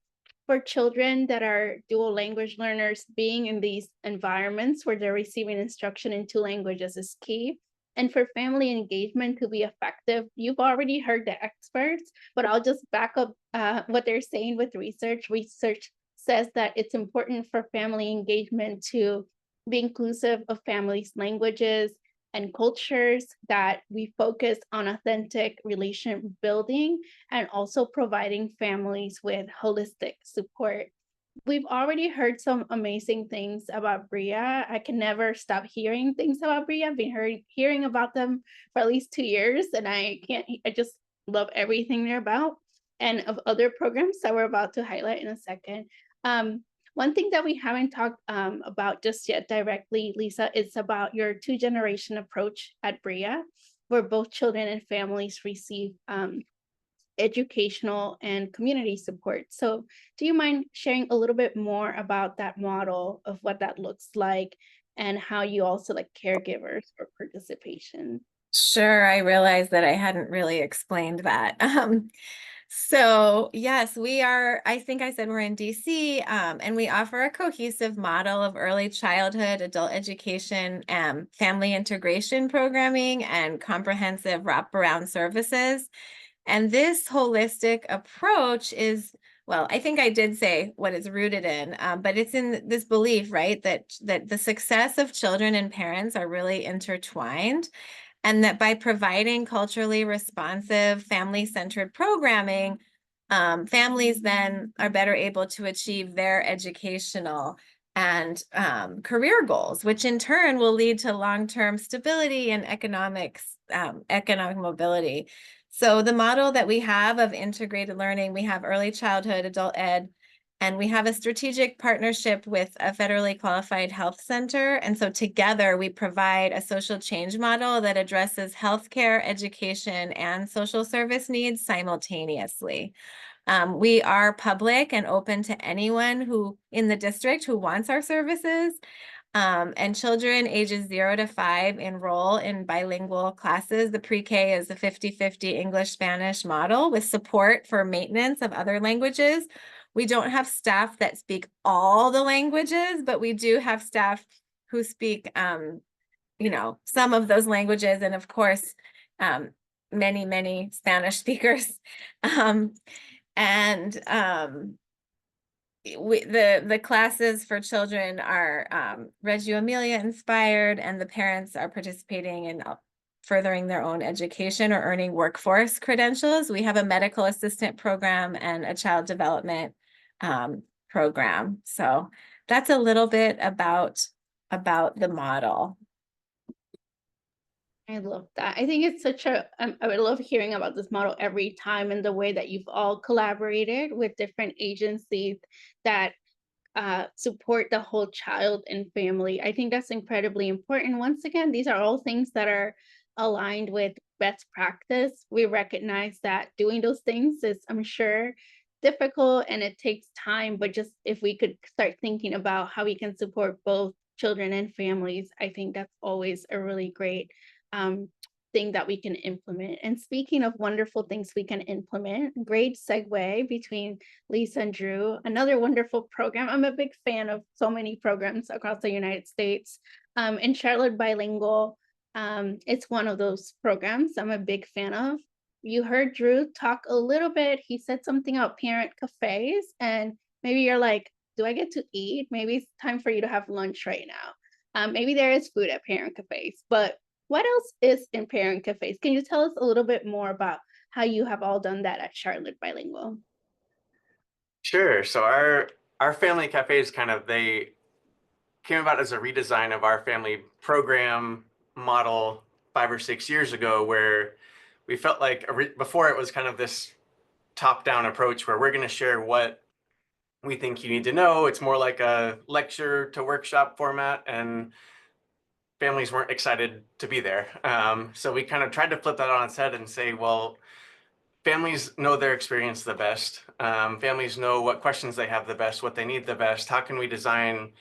for children that are dual language learners, being in these environments where they're receiving instruction in two languages is key. And for family engagement to be effective, you've already heard the experts, but I'll just back up what they're saying with research. Research says that it's important for family engagement to be inclusive of families' languages and cultures, that we focus on authentic relation building and also providing families with holistic support. We've already heard some amazing things about BRIA. I can never stop hearing things about BRIA. I've been hearing about them for at least 2 years, and I just love everything they're about, and of other programs that we're about to highlight in a second. One thing that we haven't talked about just yet directly, Lisa, is about your 2-generation approach at BRIA, where both children and families receive educational and community support. So do you mind sharing a little bit more about that model of what that looks like and how you also like caregivers for participation? Sure, I realized that I hadn't really explained that. So yes, we are, I think I said we're in DC, and we offer a cohesive model of early childhood, adult education, family integration programming, and comprehensive wraparound services. And this holistic approach is, well, I think I did say what it's rooted in, but it's in this belief, right, that the success of children and parents are really intertwined. And that by providing culturally responsive, family-centered programming, families then are better able to achieve their educational and career goals, which in turn will lead to long-term stability and economic mobility. So the model that we have of integrated learning, we have early childhood, adult ed, and we have a strategic partnership with a federally qualified health center. And so together we provide a social change model that addresses healthcare, education, and social service needs simultaneously. We are public and open to anyone who in the district who wants our services. And children ages 0 to 5 enroll in bilingual classes. The pre-K is a 50-50 English-Spanish model with support for maintenance of other languages, We don't have staff that speak all the languages, but we do have staff who speak, you know, some of those languages, and of course, many Spanish speakers. And the classes for children are Reggio Emilia inspired, and the parents are participating in furthering their own education or earning workforce credentials. We have a medical assistant program and a child development program. So that's a little bit about the model. I love that. I think it's such a, I would love hearing about this model every time, and the way that you've all collaborated with different agencies that support the whole child and family. I think that's incredibly important. Once again, these are all things that are aligned with best practice. We recognize that doing those things is, I'm sure, difficult and it takes time, but just if we could start thinking about how we can support both children and families, I think that's always a really great thing that we can implement. And speaking of wonderful things we can implement, great segue between Lisa and Drew, another wonderful program. I'm a big fan of so many programs across the United States. And Charlotte Bilingual, it's one of those programs I'm a big fan of. You heard Drew talk a little bit. He said something about parent cafes, and maybe you're like, do I get to eat? Maybe it's time for you to have lunch right now. Maybe there is food at parent cafes, but what else is in parent cafes? Can you tell us a little bit more about how you have all done that at Charlotte Bilingual? Sure. So our family cafes they came about as a redesign of our family program model 5 or 6 years ago, where we felt like before it was kind of this top-down approach where we're going to share what we think you need to know. It's more like a lecture to workshop format, and families weren't excited to be there. So we kind of tried to flip that on its head and say, well, families know their experience the best. Families know what questions they have the best, what they need the best. How can we design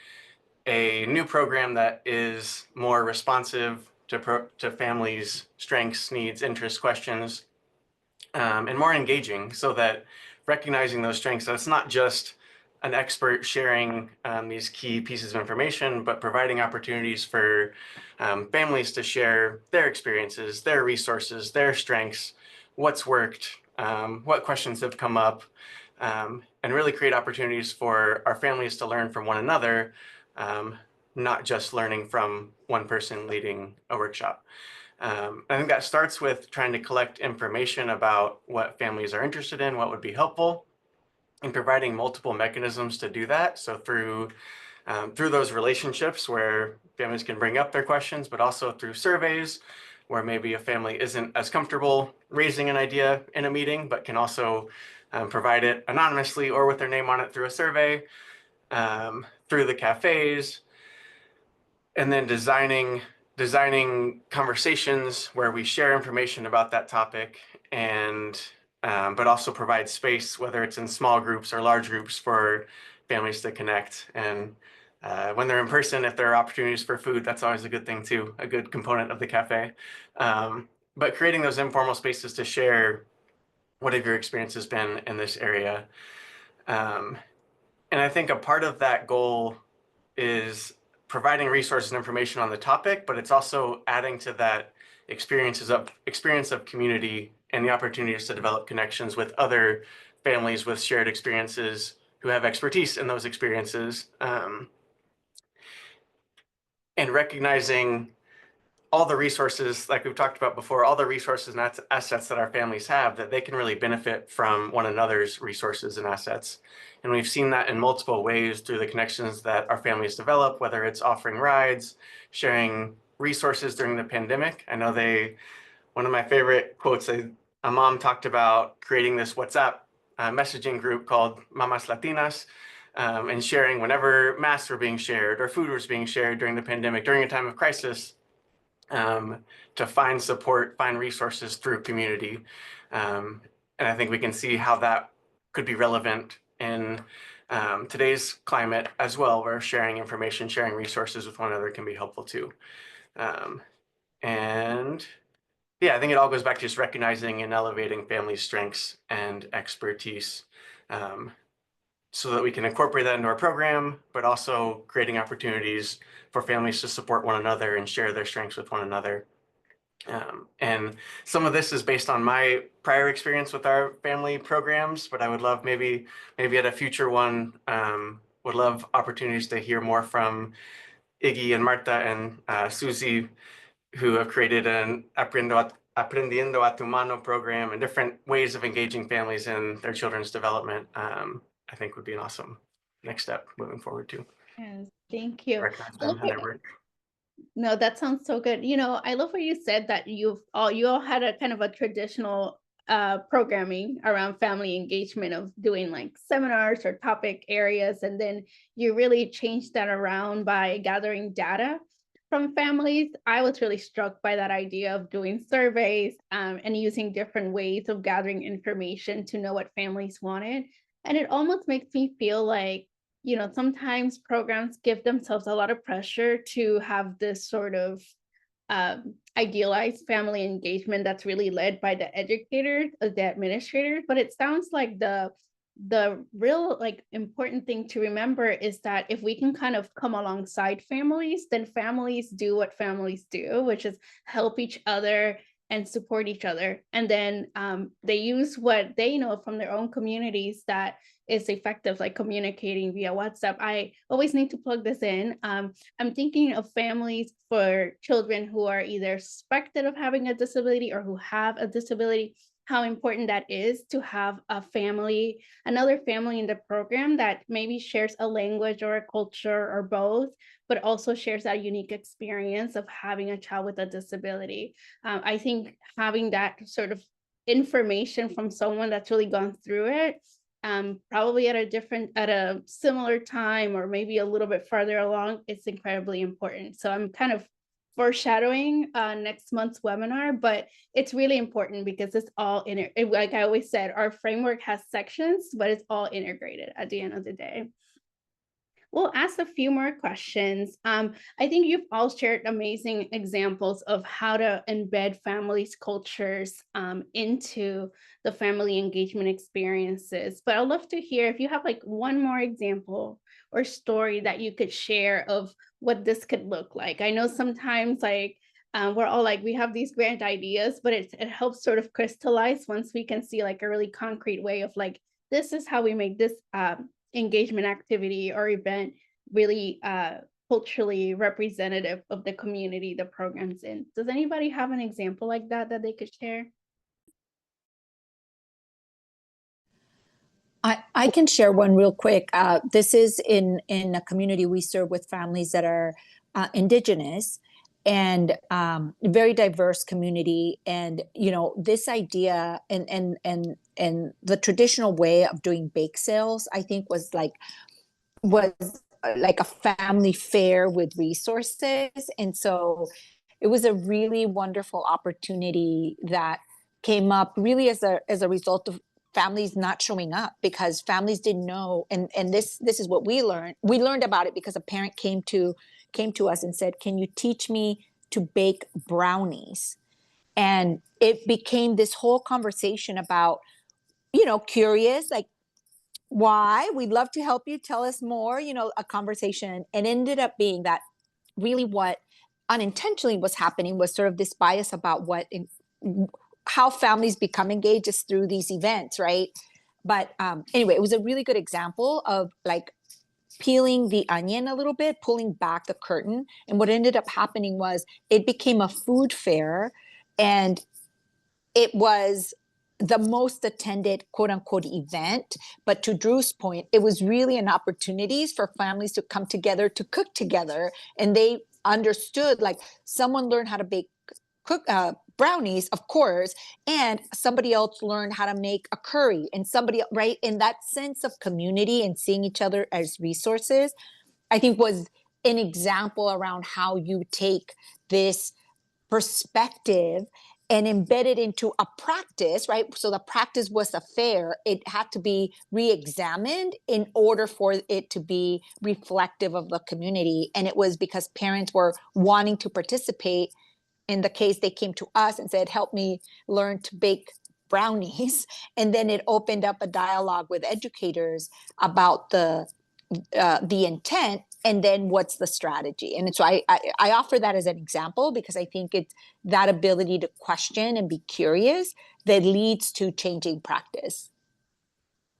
a new program that is more responsive to families' strengths, needs, interests, questions, and more engaging, so that recognizing those strengths, that it's not just an expert sharing these key pieces of information, but providing opportunities for families to share their experiences, their resources, their strengths, what's worked, what questions have come up, and really create opportunities for our families to learn from one another, not just learning from one person leading a workshop. I think that starts with trying to collect information about what families are interested in, what would be helpful, and providing multiple mechanisms to do that. So through those relationships where families can bring up their questions, but also through surveys where maybe a family isn't as comfortable raising an idea in a meeting, but can also provide it anonymously or with their name on it through a survey, through the cafes, and then designing conversations where we share information about that topic, and but also provide space, whether it's in small groups or large groups, for families to connect. And when they're in person, if there are opportunities for food, that's always a good thing too, a good component of the cafe. But creating those informal spaces to share what have your experiences been in this area. And I think a part of that goal is providing resources and information on the topic, but it's also adding to that experience of community and the opportunities to develop connections with other families with shared experiences who have expertise in those experiences, and recognizing all the resources, like we've talked about before, all the resources and assets that our families have, that they can really benefit from one another's resources and assets. And we've seen that in multiple ways through the connections that our families develop, whether it's offering rides, sharing resources during the pandemic. I know one of my favorite quotes, a mom talked about creating this WhatsApp messaging group called Mamas Latinas, and sharing whenever masks were being shared or food was being shared during the pandemic, during a time of crisis, to find support, find resources through community. And I think we can see how that could be relevant in today's climate as well, where sharing information, sharing resources with one another can be helpful too. And yeah, I think it all goes back to just recognizing and elevating family strengths and expertise, so that we can incorporate that into our program, but also creating opportunities for families to support one another and share their strengths with one another. And some of this is based on my prior experience with our family programs, but I would love maybe at a future one, would love opportunities to hear more from Iggy and Marta and Susie, who have created an Aprendiendo a tu Mano program and different ways of engaging families in their children's development. I think would be an awesome next step moving forward too. Yes, thank you. Recognize I them love and your- their work. No, that sounds so good. You know, I love what you said that you all had a kind of a traditional programming around family engagement of doing like seminars or topic areas, and then you really changed that around by gathering data from families. I was really struck by that idea of doing surveys and using different ways of gathering information to know what families wanted. And it almost makes me feel like, you know, sometimes programs give themselves a lot of pressure to have this sort of idealized family engagement that's really led by the educators, the administrators. But it sounds like the real like important thing to remember is that if we can kind of come alongside families, then families do what families do, which is help each other and support each other. And then they use what they know from their own communities that is effective, like communicating via WhatsApp. I always need to plug this in. I'm thinking of families for children who are either suspected of having a disability or who have a disability, how important that is to have a family, another family in the program that maybe shares a language or a culture or both, but also shares that unique experience of having a child with a disability. I think having that sort of information from someone that's really gone through it, probably at a similar time or maybe a little bit farther along, it's incredibly important. So I'm kind of foreshadowing next month's webinar, but it's really important because it's all like I always said, our framework has sections, but it's all integrated at the end of the day. We'll ask a few more questions. I think you've all shared amazing examples of how to embed families' cultures into the family engagement experiences. But I'd love to hear if you have like one more example or story that you could share of what this could look like. I know sometimes like we're all like, we have these grand ideas, but it helps sort of crystallize once we can see like a really concrete way of like, this is how we make this engagement activity or event really culturally representative of the community the program's in. Does anybody have an example like that that they could share? I can share one real quick. This is in a community we serve with families that are indigenous and very diverse community. And you know, this idea and the traditional way of doing bake sales, I think was like a family fair with resources. And so it was a really wonderful opportunity that came up really as a result of families not showing up because families didn't know. And this is what we learned about it because a parent came to us and said, can you teach me to bake brownies? And it became this whole conversation about, you know, curious, like, why? We'd love to help you. Tell us more, you know, a conversation. And ended up being that really what unintentionally was happening was sort of this bias about how families become engaged is through these events, right? But anyway, it was a really good example of like peeling the onion a little bit, pulling back the curtain. And what ended up happening was it became a food fair, and it was the most attended quote unquote event. But to Drew's point, it was really an opportunity for families to come together to cook together. And they understood like someone learned how to bake brownies, of course, and somebody else learned how to make a curry, and somebody, right? In that sense of community and seeing each other as resources, I think was an example around how you take this perspective and embed it into a practice, right? So the practice was a fair. It had to be re-examined in order for it to be reflective of the community. And it was because parents were wanting to participate. In the case, they came to us and said, help me learn to bake brownies. And then it opened up a dialogue with educators about the intent, and then what's the strategy. And so I offer that as an example because I think it's that ability to question and be curious that leads to changing practice.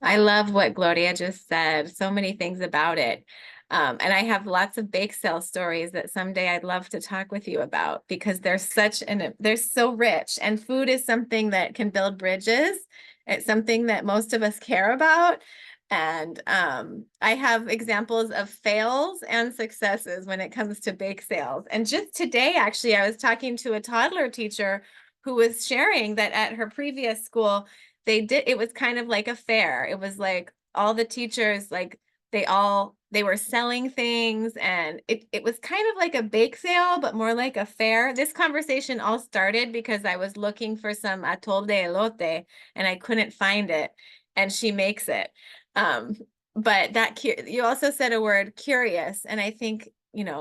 I love what Gloria just said. So many things about it. And I have lots of bake sale stories that someday I'd love to talk with you about because they're so rich, and food is something that can build bridges. It's something that most of us care about. And I have examples of fails and successes when it comes to bake sales. And just today, actually, I was talking to a toddler teacher who was sharing that at her previous school, it was kind of like a fair. It was like all the teachers, like they were selling things, and it was kind of like a bake sale, but more like a fair. This conversation all started because I was looking for some atol de elote and I couldn't find it, and she makes it. But you also said a word, curious, and I think,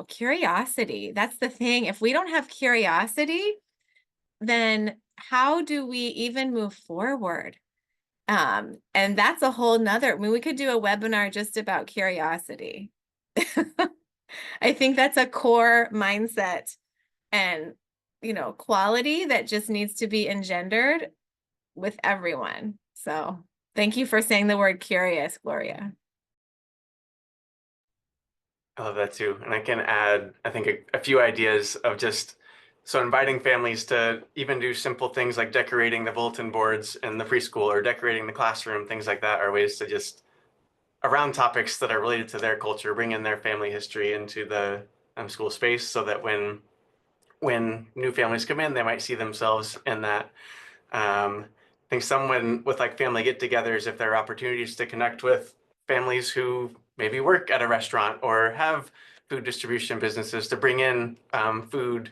curiosity, that's the thing. If we don't have curiosity, then how do we even move forward? And that's a whole nother, we could do a webinar just about curiosity. I think that's a core mindset and, quality that just needs to be engendered with everyone. So thank you for saying the word curious, Gloria. I love that too. And I can add, I think, a few ideas of just inviting families to even do simple things like decorating the bulletin boards in the preschool or decorating the classroom, things like that are ways to just, around topics that are related to their culture, bring in their family history into the school space so that when new families come in, they might see themselves in that. I think someone with like family get-togethers, if there are opportunities to connect with families who maybe work at a restaurant or have food distribution businesses, to bring in food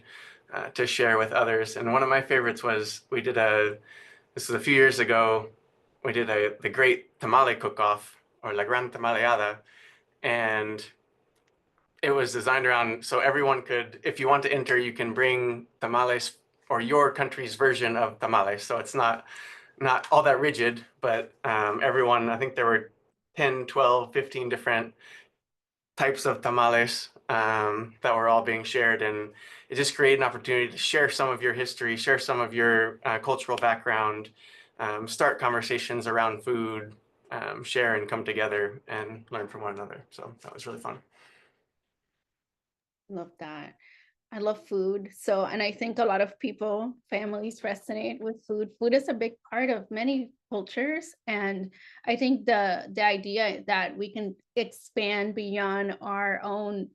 to share with others. And one of my favorites was this was a few years ago, we did the great tamale cook-off, or La Gran Tamaleada, and it was designed around so everyone could, if you want to enter, you can bring tamales or your country's version of tamales. So it's not all that rigid, but everyone, I think there were 10, 12, 15 different types of tamales that were all being shared. And it just created an opportunity to share some of your history, share some of your cultural background, start conversations around food, share and come together and learn from one another. So that was really fun. Love that. I love food. So, and I think a lot of families resonate with food. Food is a big part of many cultures. And I think the idea that we can expand beyond our own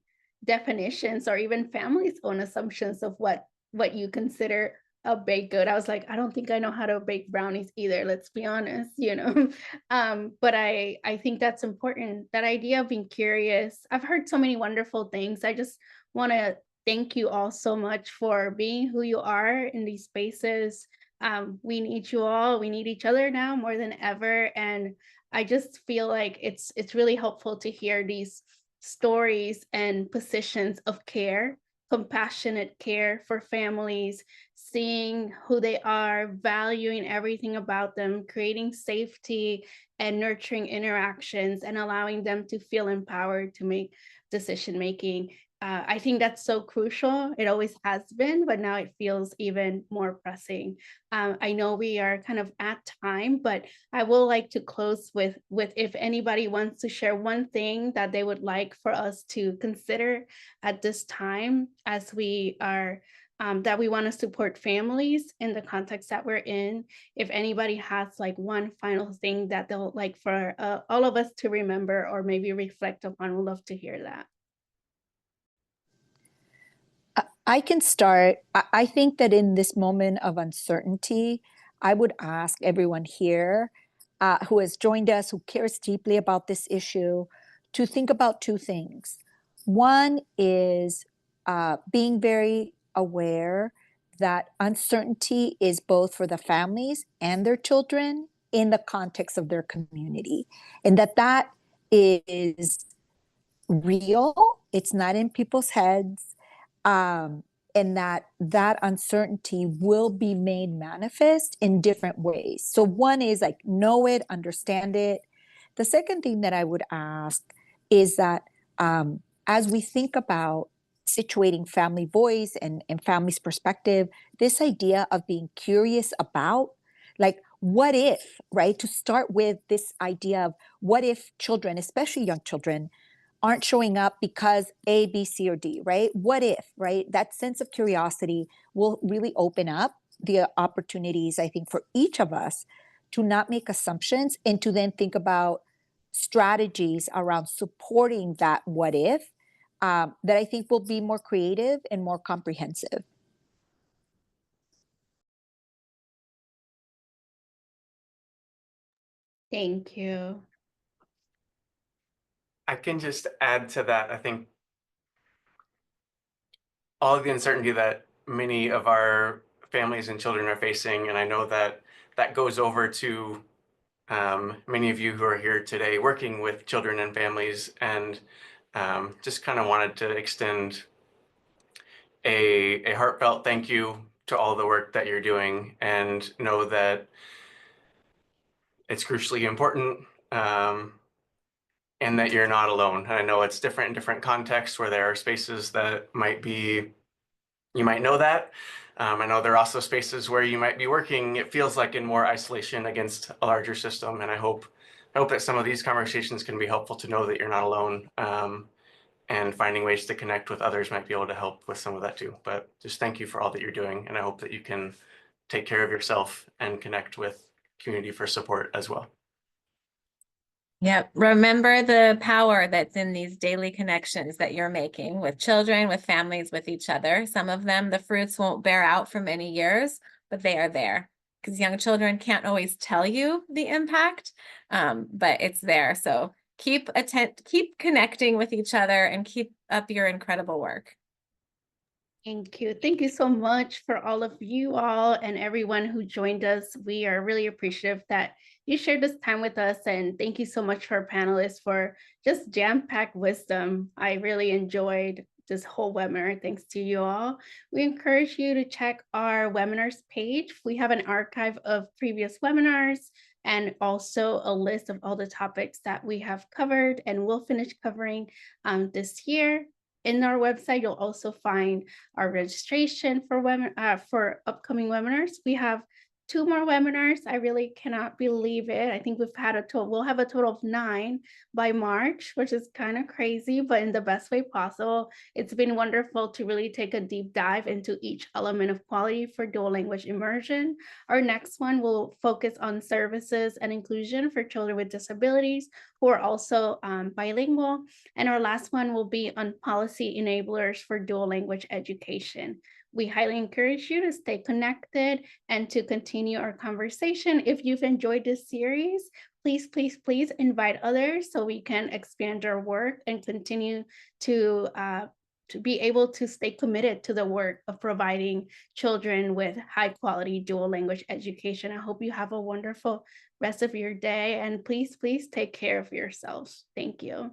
definitions or even families' own assumptions of what you consider a baked good. I was like, I don't think I know how to bake brownies either. Let's be honest, But I think that's important. That idea of being curious. I've heard so many wonderful things. I just want to thank you all so much for being who you are in these spaces. We need you all. We need each other now more than ever. And I just feel like it's really helpful to hear these stories and positions of care, compassionate care for families, seeing who they are, valuing everything about them, creating safety and nurturing interactions, and allowing them to feel empowered to make decision making. I think that's so crucial. It always has been, but now it feels even more pressing. I know we are kind of at time, but I will like to close with if anybody wants to share one thing that they would like for us to consider at this time as we are that we want to support families in the context that we're in. If anybody has like one final thing that they'll like for all of us to remember or maybe reflect upon, we'd love to hear that. I can start. I think that in this moment of uncertainty, I would ask everyone here who has joined us, who cares deeply about this issue, to think about two things. One is being very aware that uncertainty is both for the families and their children in the context of their community, and that is real. It's not in people's heads. and that uncertainty will be made manifest in different ways. So one is like know it, understand it. The second thing that I would ask is that as we think about situating family voice and family's perspective, this idea of being curious about, like, what if, right? To start with this idea of what if children, especially young children, aren't showing up because A, B, C, or D, right? What if, right? That sense of curiosity will really open up the opportunities, I think, for each of us to not make assumptions and to then think about strategies around supporting that what if that I think will be more creative and more comprehensive. Thank you. I can just add to that. I think all of the uncertainty that many of our families and children are facing, and I know that that goes over to many of you who are here today working with children and families, and just kind of wanted to extend a heartfelt thank you to all the work that you're doing, and know that it's crucially important, and that you're not alone. And I know it's different in different contexts where there are spaces that might be, you might know that. I know there are also spaces where you might be working, it feels like, in more isolation against a larger system. And I hope that some of these conversations can be helpful to know that you're not alone, and finding ways to connect with others might be able to help with some of that too. But just thank you for all that you're doing. And I hope that you can take care of yourself and connect with community for support as well. Yep. Remember the power that's in these daily connections that you're making with children, with families, with each other. Some of them, the fruits won't bear out for many years, but they are there because young children can't always tell you the impact, but it's there. So keep connecting with each other and keep up your incredible work. Thank you. Thank you so much for all of you all and everyone who joined us. We are really appreciative that you shared this time with us. And thank you so much for our panelists for just jam-packed wisdom. I really enjoyed this whole webinar. Thanks to you all. We encourage you to check our webinars page. We have an archive of previous webinars and also a list of all the topics that we have covered and will finish covering this year. In our website, you'll also find our registration for upcoming webinars. We have 2 more webinars. I really cannot believe it. I think we'll have a total of 9 by March, which is kind of crazy, but in the best way possible. It's been wonderful to really take a deep dive into each element of quality for dual language immersion. Our next one will focus on services and inclusion for children with disabilities who are also bilingual. And our last one will be on policy enablers for dual language education. We highly encourage you to stay connected and to continue our conversation. If you've enjoyed this series, please, please, please invite others so we can expand our work and continue to be able to stay committed to the work of providing children with high quality dual language education. I hope you have a wonderful rest of your day, and please, please take care of yourselves. Thank you.